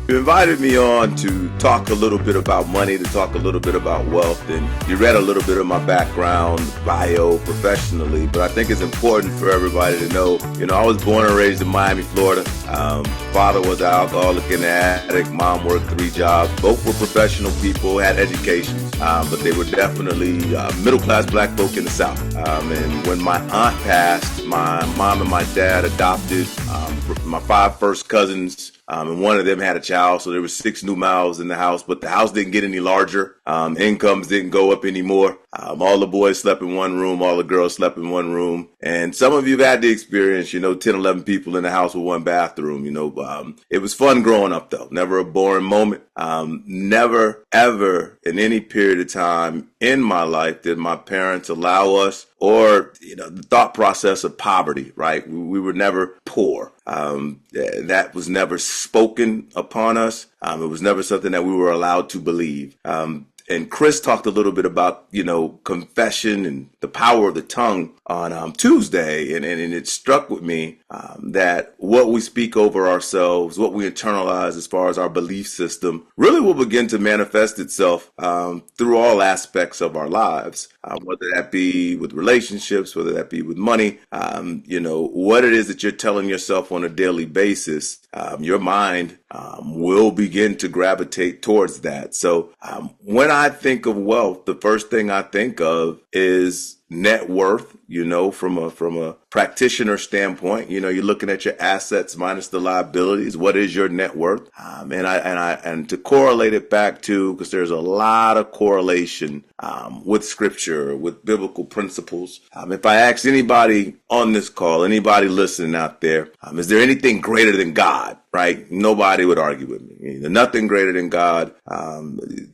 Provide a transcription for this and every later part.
You invited me on to talk a little bit about money, to talk a little bit about wealth, and you read a little bit of my background, bio, professionally, but I think it's important for everybody to know, I was born and raised in Miami, Florida. Father was an alcoholic and an addict. Mom worked 3 jobs. Both were professional people, had educations, but they were definitely middle-class black folk in the South. And when my aunt passed, my mom and my dad adopted my 5 first cousins, and one of them had a child, so there were 6 new mouths in the house, but the house didn't get any larger. Incomes didn't go up anymore. All the boys slept in one room, all the girls slept in one room. And some of you have had the experience, 10, 11 people in the house with one bathroom. It was fun growing up, though. Never a boring moment. Never, ever in any period of time in my life did my parents allow us, or the thought process of poverty, right? We were never poor. That was never spoken upon us. It was never something that we were allowed to believe. And Chris talked a little bit about, confession and the power of the tongue on Tuesday. And it struck with me that what we speak over ourselves, what we internalize as far as our belief system, really will begin to manifest itself through all aspects of our lives, whether that be with relationships, whether that be with money, what it is that you're telling yourself on a daily basis. Your mind will begin to gravitate towards that. So when I think of wealth, the first thing I think of is net worth, from a practitioner standpoint. You're looking at your assets minus the liabilities. What is your net worth? And to correlate it back to, because there's a lot of correlation with scripture, with biblical principles. If I ask anybody on this call, anybody listening out there, is there anything greater than God? Right? Nobody would argue with me. Nothing greater than God.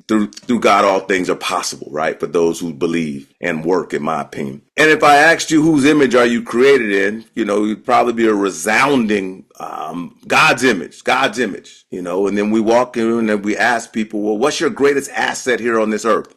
Through God, all things are possible, right? For those who believe and work, in my opinion. And if I asked you whose image are you created in, you'd probably be a resounding God's image, and then we walk in and we ask people, well, what's your greatest asset here on this earth?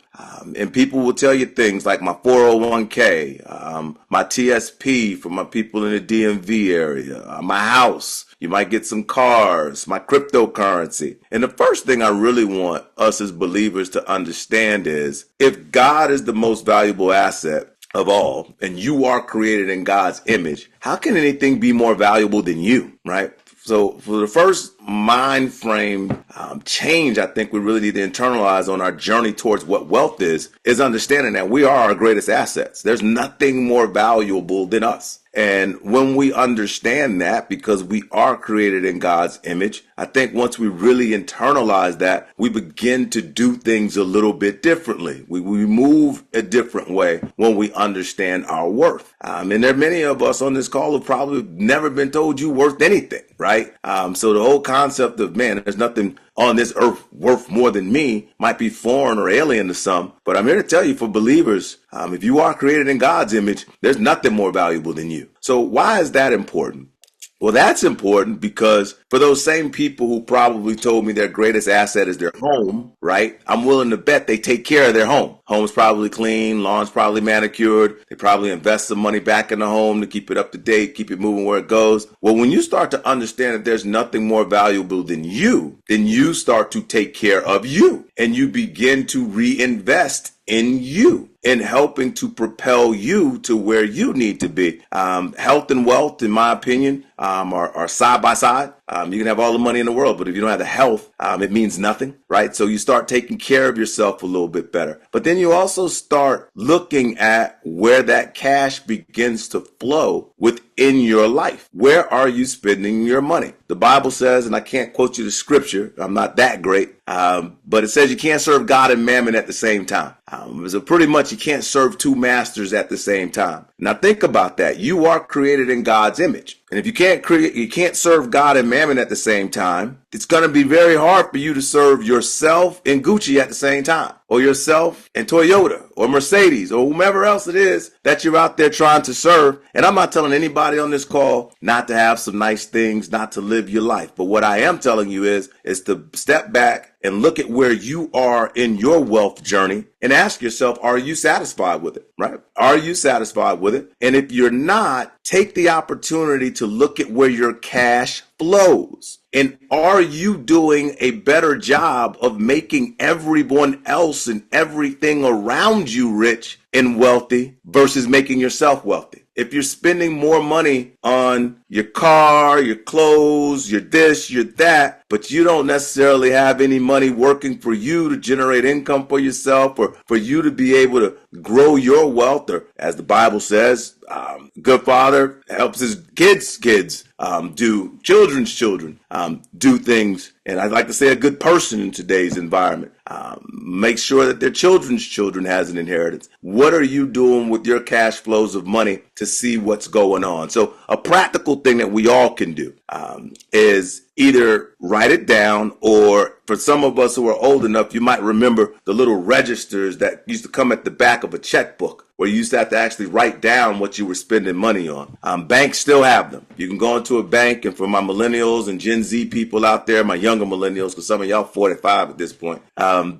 And people will tell you things like my 401k, my TSP for my people in the DMV area, my house. You might get some cars, my cryptocurrency. And the first thing I really want us as believers to understand is, if God is the most valuable asset of all, and you are created in God's image, how can anything be more valuable than you, right? So for the first mind frame change I think we really need to internalize on our journey towards what wealth is understanding that we are our greatest assets. There's nothing more valuable than us. And when we understand that, because we are created in God's image, I think once we really internalize that, we begin to do things a little bit differently. We move a different way when we understand our worth. And there are many of us on this call who probably never been told you worth anything, right? So the whole concept of, man, there's nothing on this earth worth more than me might be foreign or alien to some. But I'm here to tell you, for believers, if you are created in God's image, there's nothing more valuable than you. So why is that important? Well, that's important because for those same people who probably told me their greatest asset is their home, right? I'm willing to bet they take care of their home. Home's probably clean, lawn's probably manicured. They probably invest some money back in the home to keep it up to date, keep it moving where it goes. Well, when you start to understand that there's nothing more valuable than you, then you start to take care of you, and you begin to reinvest in you, in helping to propel you to where you need to be. Health and wealth, in my opinion, are side by side. You can have all the money in the world, but if you don't have the health, it means nothing, right? So you start taking care of yourself a little bit better. But then you also start looking at where that cash begins to flow within your life. Where are you spending your money? The Bible says, and I can't quote you the scripture, I'm not that great, but it says you can't serve God and mammon at the same time. So pretty much you can't serve 2 masters at the same time. Now think about that. You are created in God's image. And if you can't serve God and mammon at the same time, it's going to be very hard for you to serve yourself and Gucci at the same time, or yourself and Toyota or Mercedes or whomever else it is that you're out there trying to serve. And I'm not telling anybody on this call not to have some nice things, not to live your life. But what I am telling you is to step back and look at where you are in your wealth journey and ask yourself, are you satisfied with it, right? Are you satisfied with it? And if you're not, take the opportunity to look at where your cash flows. And are you doing a better job of making everyone else and everything around you rich and wealthy versus making yourself wealthy? If you're spending more money on your car, your clothes, your this, your that, but you don't necessarily have any money working for you to generate income for yourself or for you to be able to grow your wealth, or as the Bible says, good father helps his kids do, children's children do things. And I'd like to say a good person in today's environment make sure that their children's children has an inheritance. What are you doing with your cash flows of money to see what's going on? So a practical thing that we all can do is either write it down, or for some of us who are old enough, you might remember the little registers that used to come at the back of a checkbook, where you used to have to actually write down what you were spending money on. Banks still have them. You can go into a bank, and for my millennials and Gen Z people out there, my younger millennials, because some of y'all 45 at this point,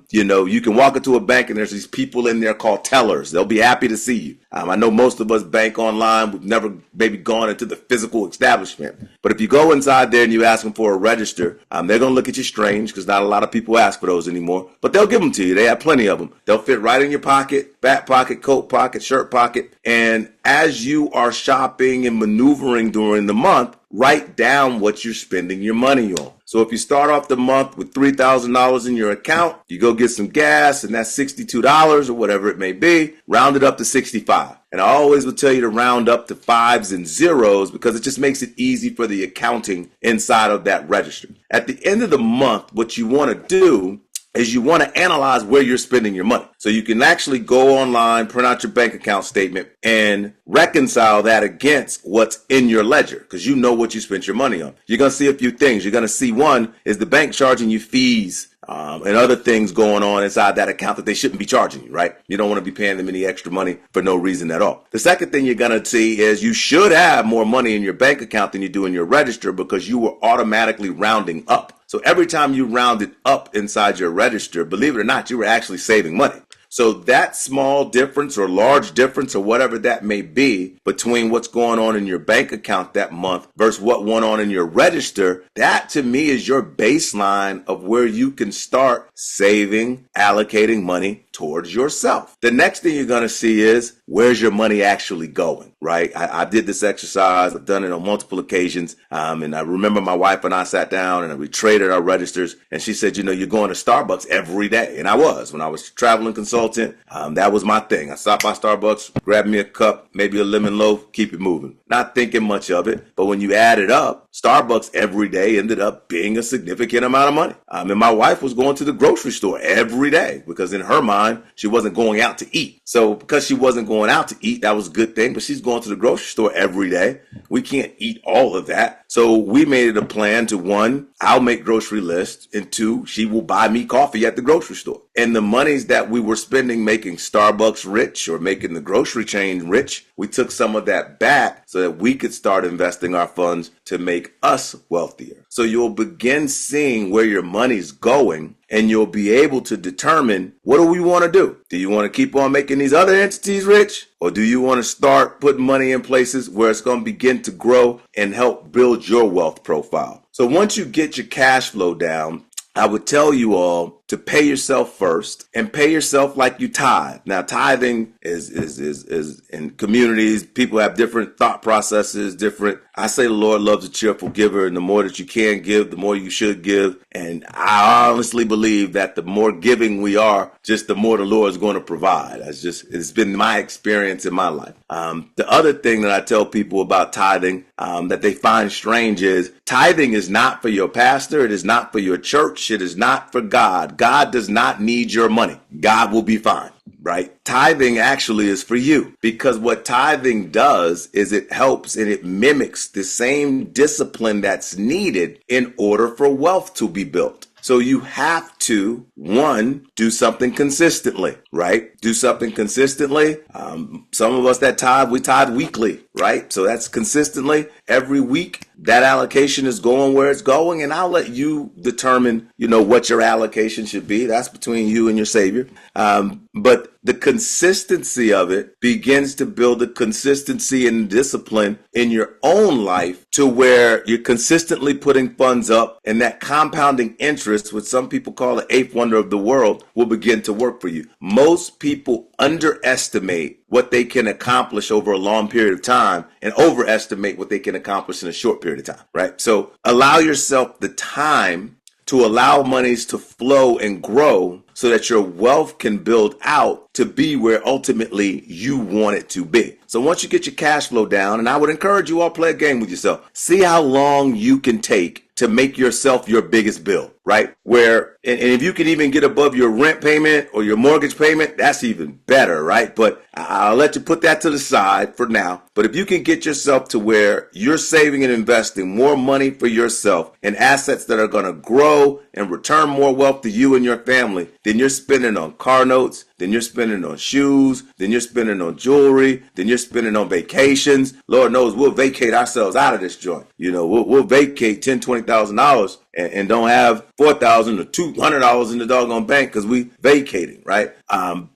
you can walk into a bank and there's these people in there called tellers. They'll be happy to see you. I know most of us bank online. We've never maybe gone into the physical establishment. But if you go inside there and you ask them for a register, they're going to look at you strange because not a lot of people ask for those anymore. But they'll give them to you. They have plenty of them. They'll fit right in your pocket, back pocket, coat pocket, shirt pocket. And as you are shopping and maneuvering during the month, write down what you're spending your money on. So if you start off the month with $3,000 in your account, you go get some gas, and that's $62 or whatever it may be, round it up to 65. And I always would tell you to round up to fives and zeros because it just makes it easy for the accounting inside of that register. At the end of the month, what you want to do is you want to analyze where you're spending your money. So you can actually go online, print out your bank account statement, and reconcile that against what's in your ledger, because you know what you spent your money on. You're going to see a few things. You're going to see, one, is the bank charging you fees and other things going on inside that account that they shouldn't be charging you, right? You don't want to be paying them any extra money for no reason at all. The second thing you're going to see is you should have more money in your bank account than you do in your register because you were automatically rounding up. So every time you rounded up inside your register, believe it or not, you were actually saving money. So that small difference or large difference or whatever that may be between what's going on in your bank account that month versus what went on in your register, that to me is your baseline of where you can start saving, allocating money towards yourself. The next thing you're going to see is where's your money actually going, right? I did this exercise. I've done it on multiple occasions. And I remember my wife and I sat down and we traded our registers, and she said, you're going to Starbucks every day. And I was. When I was traveling consultant, that was my thing. I stopped by Starbucks, grabbed me a cup, maybe a lemon loaf, keep it moving. Not thinking much of it. But when you add it up, Starbucks every day ended up being a significant amount of money. And my wife was going to the grocery store every day because in her mind, she wasn't going out to eat. So because she wasn't going out to eat, that was a good thing. But she's going to the grocery store every day. We can't eat all of that. So we made it a plan to, one, I'll make grocery lists, and two, she will buy me coffee at the grocery store. And the monies that we were spending making Starbucks rich or making the grocery chain rich, we took some of that back so that we could start investing our funds to make us wealthier. So you'll begin seeing where your money's going, and you'll be able to determine, what do we want to do? Do you want to keep on making these other entities rich? Or do you want to start putting money in places where it's going to begin to grow and help build your wealth profile? So once you get your cash flow down, I would tell you all to pay yourself first and pay yourself like you tithe. Now, tithing is in communities, people have different thought processes, different. I say the Lord loves a cheerful giver, and the more that you can give, the more you should give. And I honestly believe that the more giving we are, just the more the Lord is going to provide. It's been my experience in my life. The other thing that I tell people about tithing that they find strange is tithing is not for your pastor. It is not for your church. It is not for God. God does not need your money. God will be fine, right? Tithing actually is for you, because what tithing does is it helps and it mimics the same discipline that's needed in order for wealth to be built. So you have to, one, do something consistently, right? Do something consistently. Some of us that tithe, we tithe weekly, right? So that's consistently every week. that allocation is going where it's going, and I'll let you determine, what your allocation should be. That's between you and your Savior. But the consistency of it begins to build a consistency and discipline in your own life to where you're consistently putting funds up, and that compounding interest, which some people call the eighth wonder of the world, will begin to work for you. Most people underestimate what they can accomplish over a long period of time and overestimate what they can accomplish in a short period of time, right? So allow yourself the time to allow monies to flow and grow so that your wealth can build out to be where ultimately you want it to be. So once you get your cash flow down, and I would encourage you all, play a game with yourself. See how long you can take to make yourself your biggest bill, right? And if you can even get above your rent payment or your mortgage payment, that's even better, right? But I'll let you put that to the side for now. But if you can get yourself to where you're saving and investing more money for yourself in assets that are going to grow and return more wealth to you and your family, then you're spending on car notes, then you're spending on shoes, then you're spending on jewelry, then you're spending on vacations. Lord knows we'll vacate ourselves out of this joint. We'll vacate $10,000, $20,000 and don't have $4,000 or $200 in the doggone bank because we vacating, right?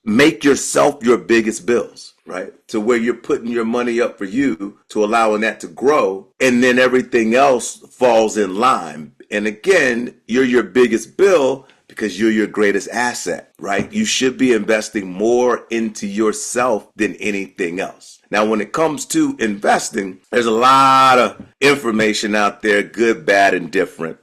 Make yourself your biggest bills, right? To where you're putting your money up for you to allowing that to grow, and then everything else falls in line. And again, you're your biggest bill because you're your greatest asset, right? You should be investing more into yourself than anything else. Now, when it comes to investing, there's a lot of information out there, good, bad, and different.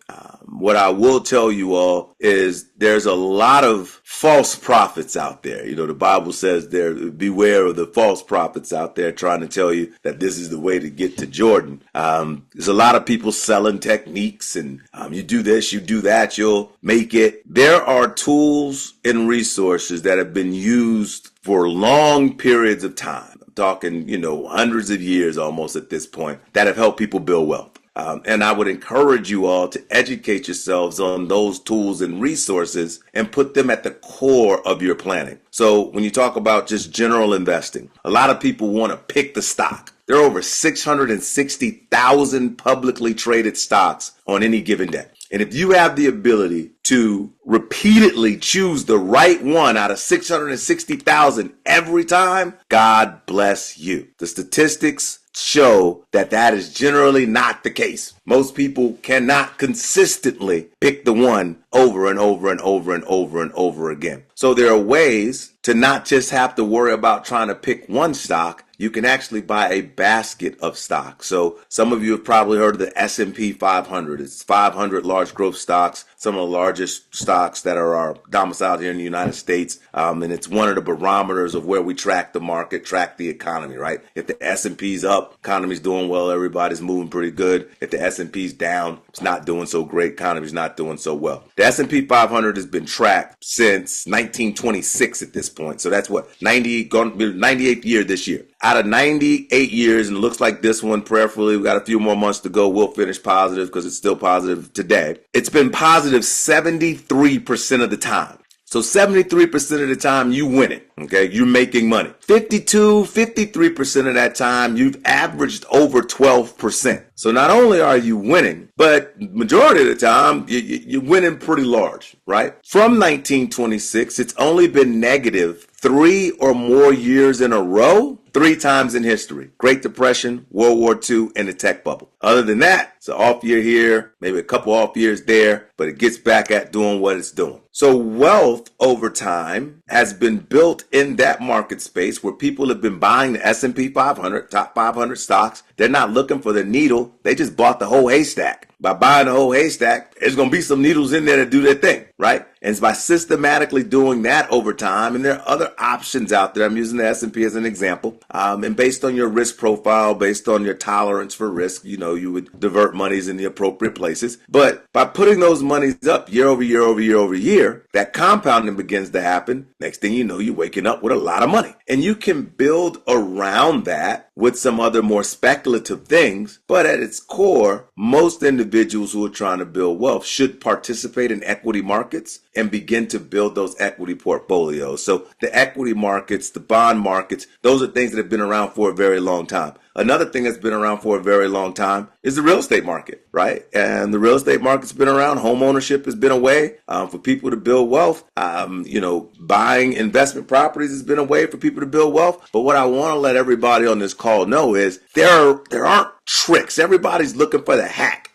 What I will tell you all is there's a lot of false prophets out there. The Bible says beware of the false prophets out there trying to tell you that this is the way to get to Jordan. There's a lot of people selling techniques and you do this, you do that, you'll make it. There are tools and resources that have been used for long periods of time. I'm talking, hundreds of years almost at this point, that have helped people build wealth. And I would encourage you all to educate yourselves on those tools and resources and put them at the core of your planning. So when you talk about just general investing, a lot of people want to pick the stock. There are over 660,000 publicly traded stocks on any given day. And if you have the ability to repeatedly choose the right one out of 660,000 every time, God bless you. The statistics show that is generally not the case. Most people cannot consistently pick the one over and over and over and over and over again. So there are ways to not just have to worry about trying to pick one stock. You can actually buy a basket of stocks. So some of you have probably heard of the S&P 500. It's 500 large growth stocks, some of the largest stocks that are domiciled here in the United States. And it's one of the barometers of where we track the market, track the economy, right? If the S&P's up, economy's doing well, everybody's moving pretty good. If the S&P's down, it's not doing so great, economy's not doing so well. The S&P 500 has been tracked since 1926 at this point. So that's what, 98th year this year. Out of 98 years, and it looks like this one, prayerfully, we got a few more months to go, we'll finish positive because it's still positive today. It's been positive 73% of the time. So 73% of the time you win it, okay? You're making money. 53% of that time you've averaged over 12%. So not only are you winning, but majority of the time you're winning pretty large, right? From 1926, it's only been negative 3 or more years in a row, 3 times in history. Great Depression, World War II, and the tech bubble. Other than that, it's an off year here, maybe a couple off years there, but it gets back at doing what it's doing. So wealth over time has been built in that market space where people have been buying the S&P 500, top 500 stocks. They're not looking for the needle. They just bought the whole haystack. By buying the whole haystack, there's going to be some needles in there to do their thing, right? And it's by systematically doing that over time. And there are other options out there. I'm using the S&P as an example. And based on your risk profile, based on your tolerance for risk, you would divert monies in the appropriate places. But by putting those monies up year over year over year over year, that compounding begins to happen. Next thing you know, you're waking up with a lot of money. And you can build around that with some other more speculative things. But at its core, most individuals who are trying to build wealth should participate in equity markets and begin to build those equity portfolios. So the equity markets, the bond markets, those are things that have been around for a very long time. Another thing that's been around for a very long time is is the real estate market, right? And the real estate market's been around. Home ownership has been a way for people to build wealth. Buying investment properties has been a way for people to build wealth. But what I want to let everybody on this call know is there aren't tricks. Everybody's looking for the hack.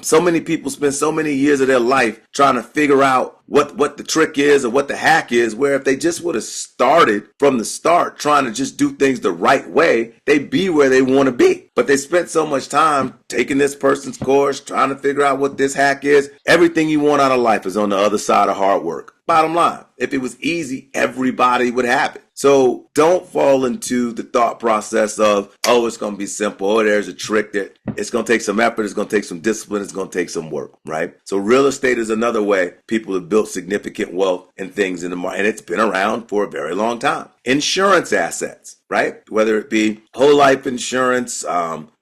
So many people spend so many years of their life trying to figure out what the trick is or what the hack is, where if they just would have started from the start trying to just do things the right way, they'd be where they want to be. But they spent so much time taking this person's course, trying to figure out what this hack is. Everything you want out of life is on the other side of hard work. Bottom line, if it was easy, everybody would have it. So don't fall into the thought process of, oh, it's going to be simple. Oh, there's a trick that it's going to take some effort. It's going to take some discipline. It's going to take some work, right? So real estate is another way people have built significant wealth and things in the market. And it's been around for a very long time. Insurance assets, right? Whether it be whole life insurance,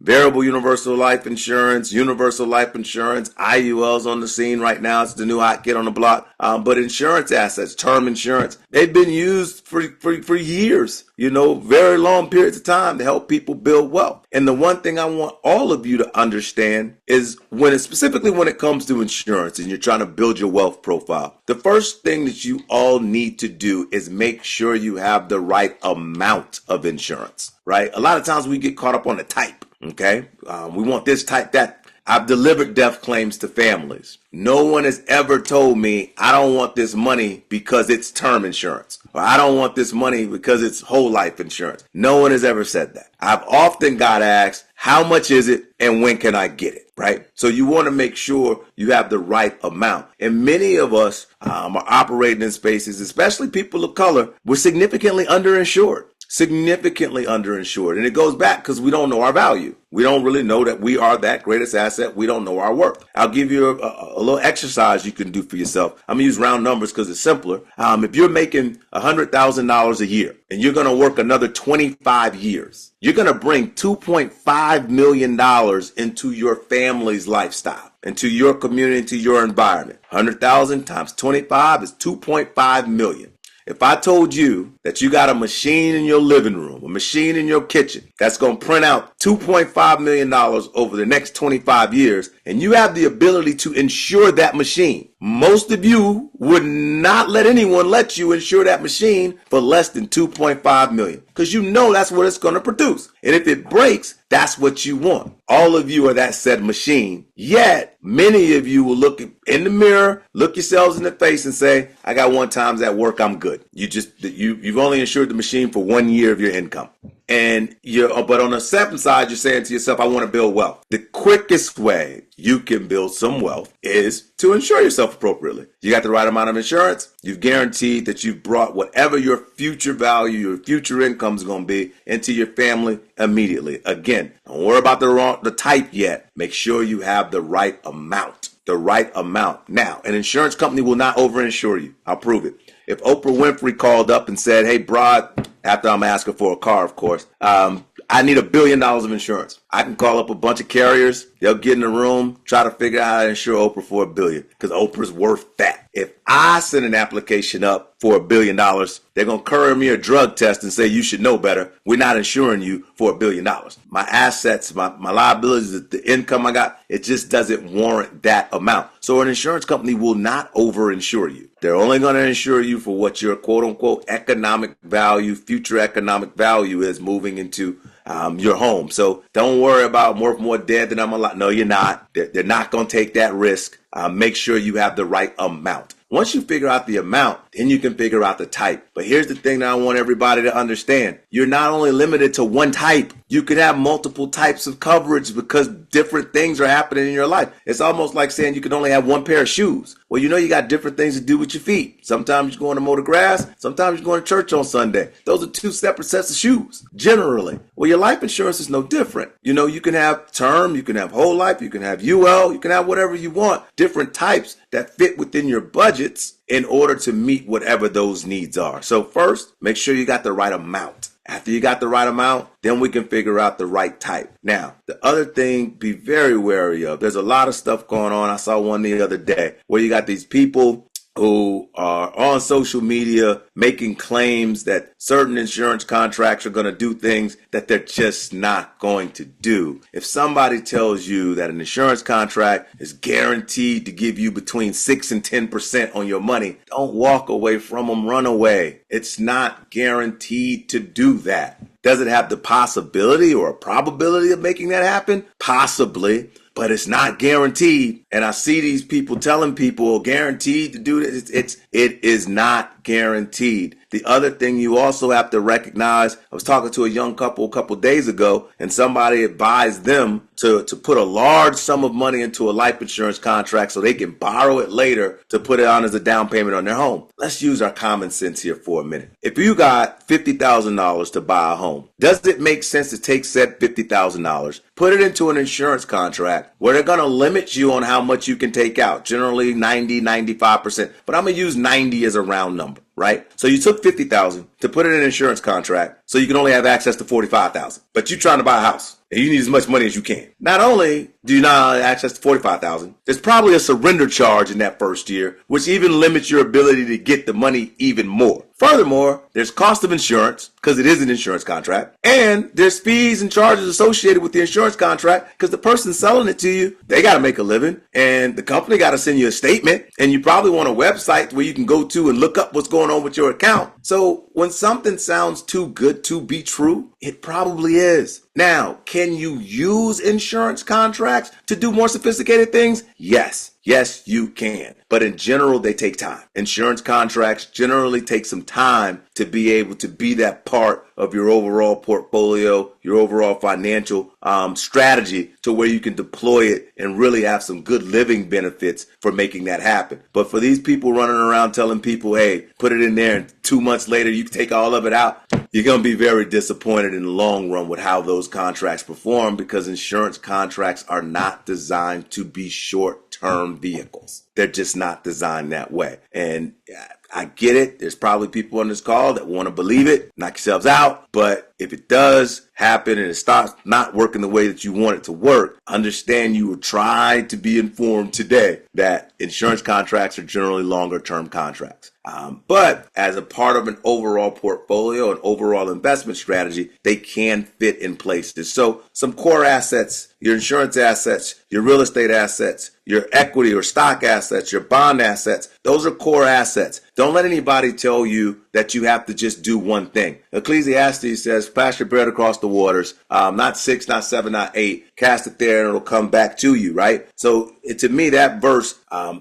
variable universal life insurance, universal life insurance, IUL's on the scene right now. It's the new hot kid on the block. But insurance assets, term insurance, they've been used for years, very long periods of time to help people build wealth. And the one thing I want all of you to understand is specifically when it comes to insurance and you're trying to build your wealth profile, the first thing that you all need to do is make sure you have the right amount of insurance, right? A lot of times we get caught up on the type, okay? We want this type, that. I've delivered death claims to families. No one has ever told me I don't want this money because it's term insurance, or I don't want this money because it's whole life insurance. No one has ever said that. I've often got asked, how much is it and when can I get it, right? So you want to make sure you have the right amount. And many of us are operating in spaces, especially people of color, we're significantly underinsured. And it goes back because we don't know our value. We don't really know that we are that greatest asset. We don't know our worth. I'll give you a little exercise you can do for yourself. I'm going to use round numbers because it's simpler. If you're making $100,000 a year and you're going to work another 25 years, you're going to bring $2.5 million into your family's lifestyle, into your community, into your environment. 100,000 times 25 is 2.5 million. If I told you that you got a machine in your living room, a machine in your kitchen that's going to print out $2.5 million over the next 25 years, and you have the ability to insure that machine, most of you would not let anyone let you insure that machine for less than $2.5 million because that's what it's going to produce. And if it breaks, that's what you want. All of you are that said machine. Yet, many of you will look in the mirror, look yourselves in the face and say, I got 1 times at work, I'm good. You've only insured the machine for 1 year of your income. But on the second side, you're saying to yourself, I want to build wealth. The quickest way you can build some wealth is to insure yourself appropriately. You got the right amount of insurance. You've guaranteed that you've brought whatever your future value, your future income is going to be into your family immediately. Again, don't worry about the type yet. Make sure you have the right amount. The right amount. Now, an insurance company will not overinsure you. I'll prove it. If Oprah Winfrey called up and said, hey, Brod, after I'm asking for a car, of course, I need $1 billion of insurance. I can call up a bunch of carriers. They'll get in the room, try to figure out how to insure Oprah for $1 billion because Oprah's worth that. If I send an application up for $1 billion, they're going to courier me a drug test and say, you should know better. We're not insuring you for $1 billion. My assets, my liabilities, the income I got, it just doesn't warrant that amount. So an insurance company will not overinsure you. They're only going to insure you for what your quote unquote economic value, future economic value is moving into your home. So don't worry about more dead than I'm alive. No, you're not. They're not going to take that risk. Make sure you have the right amount. Once you figure out the amount, then you can figure out the type. But here's the thing that I want everybody to understand. You're not only limited to one type. You can have multiple types of coverage because different things are happening in your life. It's almost like saying you can only have one pair of shoes. Well, you got different things to do with your feet. Sometimes you're going to mow the grass. Sometimes you're going to church on Sunday. Those are 2 separate sets of shoes, generally. Well, your life insurance is no different. You can have term, you can have whole life, you can have UL, you can have whatever you want. Different types that fit within your budgets in order to meet whatever those needs are. So first, make sure you got the right amount. After you got the right amount, then we can figure out the right type. Now, the other thing, be very wary of. There's a lot of stuff going on. I saw one the other day where you got these people who are on social media making claims that certain insurance contracts are going to do things that they're just not going to do. If somebody tells you that an insurance contract is guaranteed to give you between 6 and 10% on your money, don't walk away from them, run away. It's not guaranteed to do that. Does it have the possibility or a probability of making that happen? Possibly. But it's not guaranteed. And I see these people telling people guaranteed to do this. It is not guaranteed. The other thing you also have to recognize, I was talking to a young couple a couple days ago, and somebody advised them to put a large sum of money into a life insurance contract so they can borrow it later to put it on as a down payment on their home. Let's use our common sense here for a minute. If you got $50,000 to buy a home, does it make sense to take said $50,000, put it into an insurance contract where they're going to limit you on how much you can take out, generally 90, 95%, but I'm going to use 90 as a round number, right? So you took $50,000 to put it in an insurance contract so you can only have access to $45,000, but you're trying to buy a house and you need as much money as you can. Not only do you not have access to $45,000, there's probably a surrender charge in that first year, which even limits your ability to get the money even more. Furthermore, there's cost of insurance because it is an insurance contract, and there's fees and charges associated with the insurance contract because the person selling it to you, they got to make a living, and the company got to send you a statement, and you probably want a website where you can go to and look up what's going on with your account. So when something sounds too good to be true, it probably is. Now, can you use insurance contracts to do more sophisticated things? Yes. Yes, you can. But in general, they take time. Insurance contracts generally take some time to be able to be that part of your overall portfolio, your overall financial strategy to where you can deploy it and really have some good living benefits for making that happen. But for these people running around telling people, hey, put it in there and 2 months later you can take all of it out, you're going to be very disappointed in the long run with how those contracts perform because insurance contracts are not designed to be short-term vehicles. They're just not designed that way. And I get it. There's probably people on this call that want to believe it, knock yourselves out. But if it does happen and it starts not working the way that you want it to work, understand you will try to be informed today that insurance contracts are generally longer term contracts. But as a part of an overall portfolio and overall investment strategy, they can fit in places. So some core assets, your insurance assets, your real estate assets, your equity or stock assets, your bond assets, those are core assets. Don't let anybody tell you that you have to just do one thing. Ecclesiastes says, cast your bread across the waters, not 6, not 7, not 8. Cast it there and it'll come back to you, right? So to me, that verse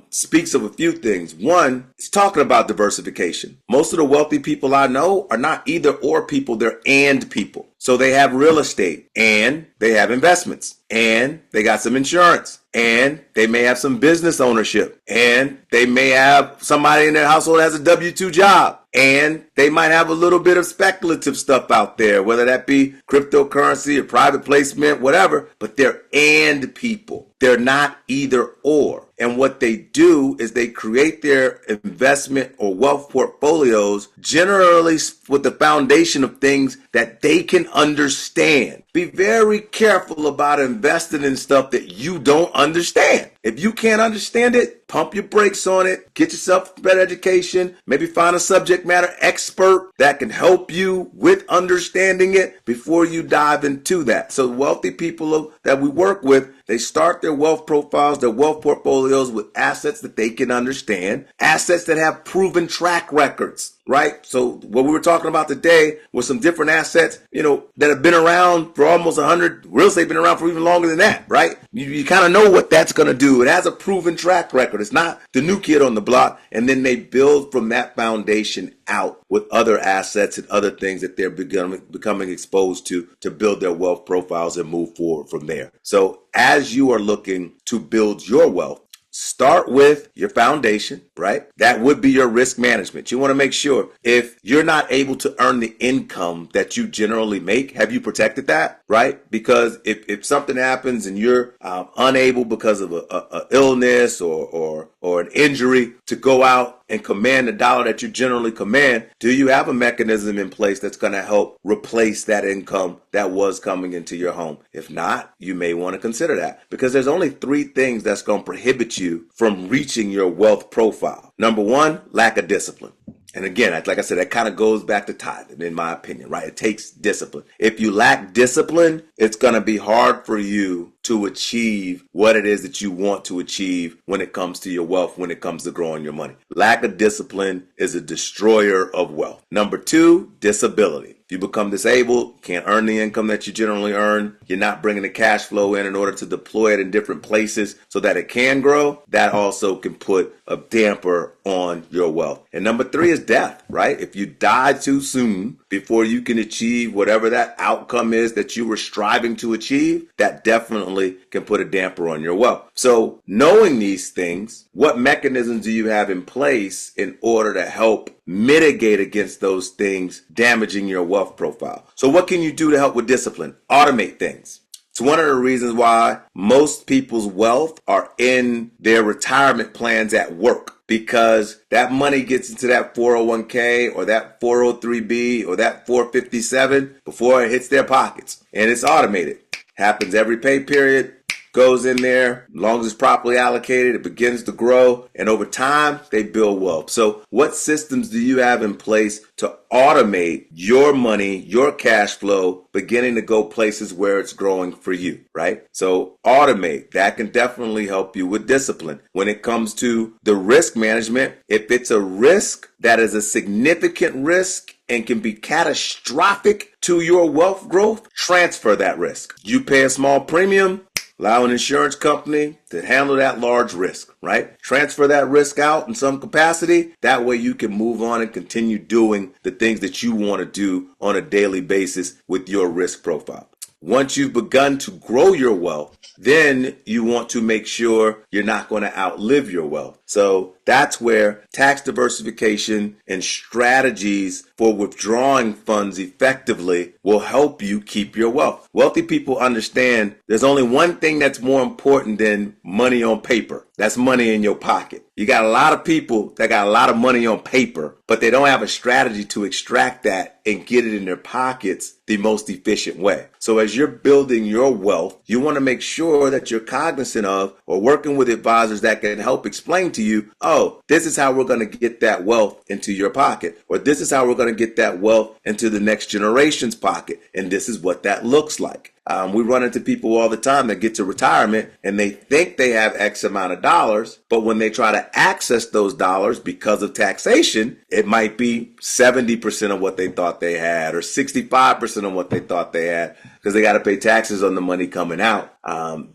speaks of a few things. One, it's talking about diversification. Most of the wealthy people I know are not either or people, they're and people. So they have real estate and they have investments and they got some insurance and they may have some business ownership and they may have somebody in their household that has a W-2 job and they might have a little bit of speculative stuff out there, whether that be cryptocurrency or private placement, whatever, but they're and people. They're not either or. And what they do is they create their investment or wealth portfolios generally with the foundation of things that they can understand. Be very careful about investing in stuff that you don't understand. If you can't understand it, pump your brakes on it, get yourself a better education, maybe find a subject matter expert that can help you with understanding it before you dive into that. So wealthy people that we work with, they start their wealth profiles, their wealth portfolios with assets that they can understand, assets that have proven track records, right? So what we were talking about today was some different assets, that have been around for almost 100, real estate been around for even longer than that, right? You kind of know what that's going to do. It has a proven track record. It's not the new kid on the block. And then they build from that foundation out with other assets and other things that they're becoming exposed to build their wealth profiles and move forward from there. So as you are looking to build your wealth, start with your foundation, right? That would be your risk management. You want to make sure if you're not able to earn the income that you generally make, have you protected that, right? Because if something happens and you're unable because of a illness or an injury to go out and command the dollar that you generally command, do you have a mechanism in place that's going to help replace that income that was coming into your home? If not, you may want to consider that, because there's only three things that's going to prohibit you from reaching your wealth profile. Number one, lack of discipline. And again, like I said, that kind of goes back to tithing, in my opinion, right? It takes discipline. If you lack discipline, it's going to be hard for you to achieve what it is that you want to achieve when it comes to your wealth, when it comes to growing your money. Lack of discipline is a destroyer of wealth. Number two, disability. If you become disabled, can't earn the income that you generally earn, you're not bringing the cash flow in order to deploy it in different places so that it can grow, that also can put a damper on your wealth. And number three is death, right? If you die too soon before you can achieve whatever that outcome is that you were striving to achieve, that definitely can put a damper on your wealth. So knowing these things, what mechanisms do you have in place in order to help mitigate against those things damaging your wealth profile? So what can you do to help with discipline? Automate things. It's one of the reasons why most people's wealth are in their retirement plans at work, because that money gets into that 401k or that 403b or that 457 before it hits their pockets, and it's automated. Happens every pay period. Goes in there, as long as it's properly allocated, it begins to grow, and over time, they build wealth. So what systems do you have in place to automate your money, your cash flow, beginning to go places where it's growing for you, right? So automate. That can definitely help you with discipline. When it comes to the risk management, if it's a risk that is a significant risk and can be catastrophic to your wealth growth, transfer that risk. You pay a small premium, allow an insurance company to handle that large risk, right? Transfer that risk out in some capacity. That way you can move on and continue doing the things that you want to do on a daily basis with your risk profile. Once you've begun to grow your wealth, then you want to make sure you're not going to outlive your wealth. So that's where tax diversification and strategies for withdrawing funds effectively will help you keep your wealth. Wealthy people understand there's only one thing that's more important than money on paper. That's money in your pocket. You got a lot of people that got a lot of money on paper, but they don't have a strategy to extract that and get it in their pockets the most efficient way. So as you're building your wealth, you want to make sure that you're cognizant of or working with advisors that can help explain to you, oh, this is how we're going to get that wealth into your pocket, or this is how we're going to get that wealth into the next generation's pocket, and this is what that looks like. We run into people all the time that get to retirement and they think they have X amount of dollars, but when they try to access those dollars because of taxation, it might be 70% of what they thought they had or 65% of what they thought they had, because they got to pay taxes on the money coming out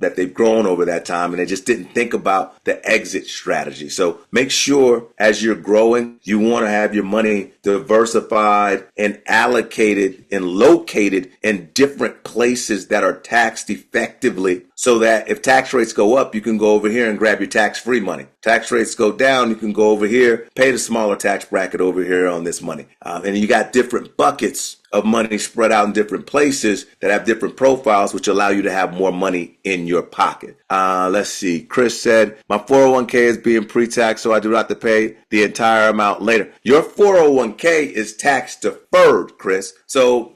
that they've grown over that time, and they just didn't think about the exit strategy. So make sure as you're growing, you want to have your money diversified and allocated and located in different places that are taxed effectively, so that if tax rates go up, you can go over here and grab your tax-free money. Tax rates go down, you can go over here, pay the smaller tax bracket over here on this money. And you got different buckets of money spread out in different places that have different profiles, which allow you to have more money in your pocket. Let's see. Chris said, my 401k is being pre-taxed, so I do not have to pay the entire amount later. Your 401k is tax deferred, Chris. So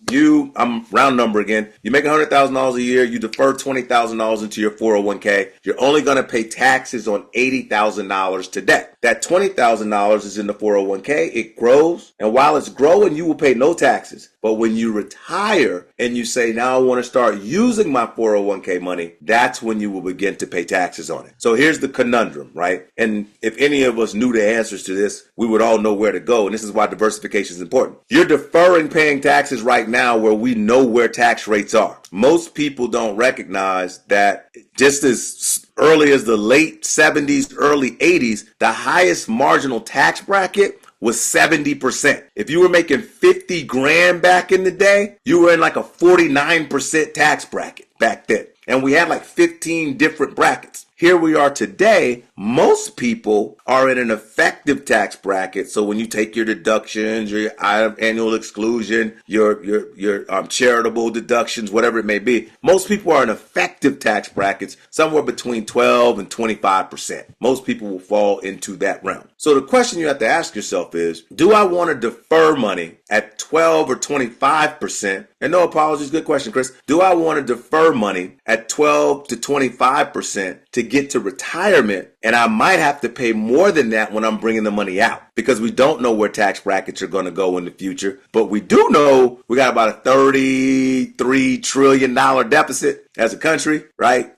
I'm round number again. You make $100,000 a year, you defer $20,000 into your 401k. You're only going to pay taxes on $80,000 today. That $20,000 is in the 401k. It grows, and while it's growing, you will pay no taxes. But when you retire and you say, now I want to start using my 401k money, that's when you will begin to pay taxes on it. So here's the conundrum, right? And if any of us knew the answers to this, we would all know where to go. And this is why diversification is important. You're deferring paying taxes right now where we know where tax rates are. Most people don't recognize that just as early as the late 70s, early 80s, the highest marginal tax bracket was 70%. If you were making 50 grand back in the day, you were in like a 49% tax bracket back then. And we had like 15 different brackets. here we are today, most people are in an effective tax bracket. So when you take your deductions, your annual exclusion, your charitable deductions, whatever it may be, most people are in effective tax brackets somewhere between 12 and 25%. Most people will fall into that realm. So the question you have to ask yourself is, do I want to defer money at 12 or 25%? And no apologies, good question, Chris. Do I want to defer money at 12 to 25% to get to retirement? And I might have to pay more than that when I'm bringing the money out, because we don't know where tax brackets are going to go in the future. But we do know we got about a $33 trillion deficit as a country, right?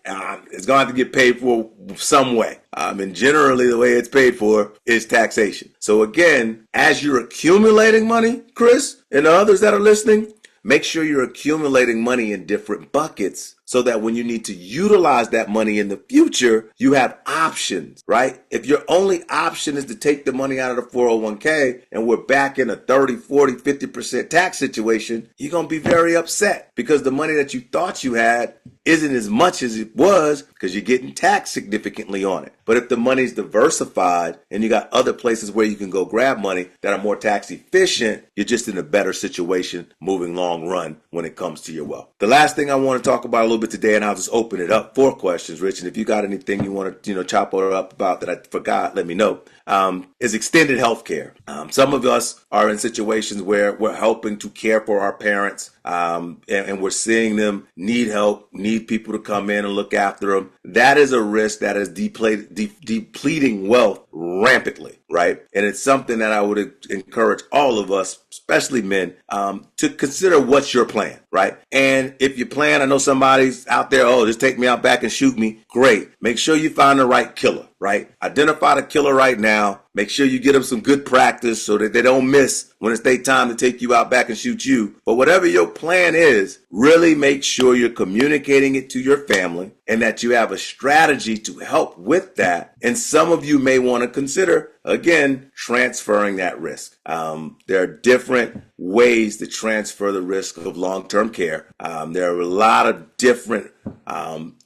It's going to have to get paid for some way. And generally the way it's paid for is taxation. So again, as you're accumulating money, Chris, and the others that are listening, make sure you're accumulating money in different buckets so that when you need to utilize that money in the future, you have options, right? If your only option is to take the money out of the 401k and we're back in a 30, 40, 50% tax situation, you're going to be very upset because the money that you thought you had isn't as much as it was because you're getting taxed significantly on it. But if the money's diversified and you got other places where you can go grab money that are more tax efficient, you're just in a better situation moving long run when it comes to your wealth. The last thing I want to talk about a little bit today, and I'll just open it up for questions, Rich, and if you got anything you want to chop it up about that I forgot, let me know, is extended health care. Some of us are in situations where we're helping to care for our parents, and we're seeing them need help, need people to come in and look after them. That is a risk that is depleting wealth rampantly, right? And it's something that I would encourage all of us, especially men, to consider what's your plan, right? And if you plan, I know somebody's out there, oh, just take me out back and shoot me. Great. Make sure you find the right killer, right? Identify the killer right now. Make sure you get them some good practice so that they don't miss when it's their time to take you out back and shoot you. But whatever your plan is, really make sure you're communicating it to your family and that you have a strategy to help with that. And some of you may want to consider, again, transferring that risk. There are different ways to transfer the risk of long-term care. There are a lot of different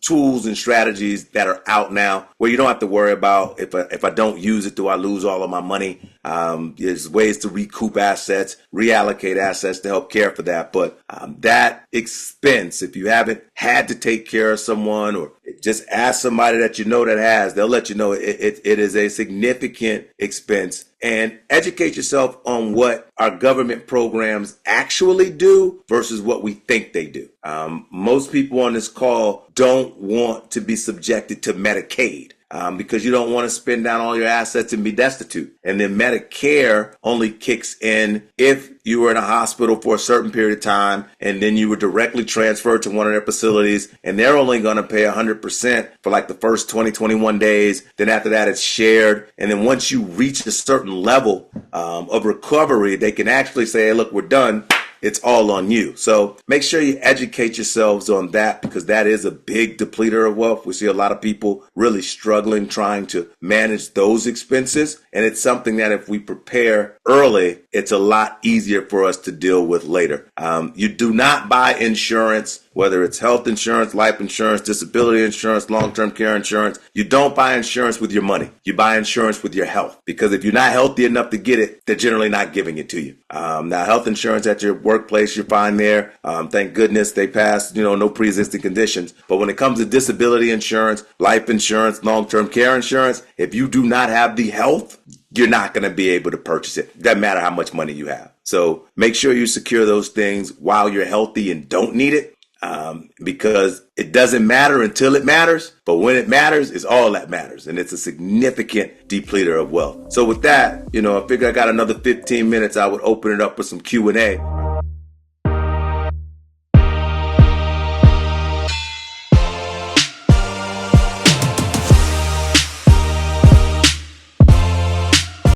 tools and strategies that are out now where you don't have to worry about if I don't use it, do I lose all of my money? There's ways to recoup assets, reallocate assets to help care for that. But that expense, if you haven't had to take care of someone or just ask somebody that you know that has, they'll let you know it is a significant expense. And educate yourself on what our government programs actually do versus what we think they do. Most people on this call don't want to be subjected to Medicaid. Because you don't want to spend down all your assets and be destitute. And then Medicare only kicks in if you were in a hospital for a certain period of time and then you were directly transferred to one of their facilities and they're only going to pay 100% for like the first 20, 21 days. Then after that, it's shared. And then once you reach a certain level of recovery, they can actually say, hey, look, we're done. It's all on you. So make sure you educate yourselves on that because that is a big depleter of wealth. We see a lot of people really struggling trying to manage those expenses. And it's something that if we prepare early, it's a lot easier for us to deal with later. You do not buy insurance, whether it's health insurance, life insurance, disability insurance, long-term care insurance. You don't buy insurance with your money. You buy insurance with your health because if you're not healthy enough to get it, they're generally not giving it to you. Now, health insurance at your workplace, you're fine there. Thank goodness they passed, no pre-existing conditions. But when it comes to disability insurance, life insurance, long-term care insurance, if you do not have the health, you're not going to be able to purchase it. Doesn't matter how much money you have. So make sure you secure those things while you're healthy and don't need it. Because it doesn't matter until it matters, but when it matters, it's all that matters. And it's a significant depleter of wealth. So with that, I figure I got another 15 minutes. I would open it up with some Q&A.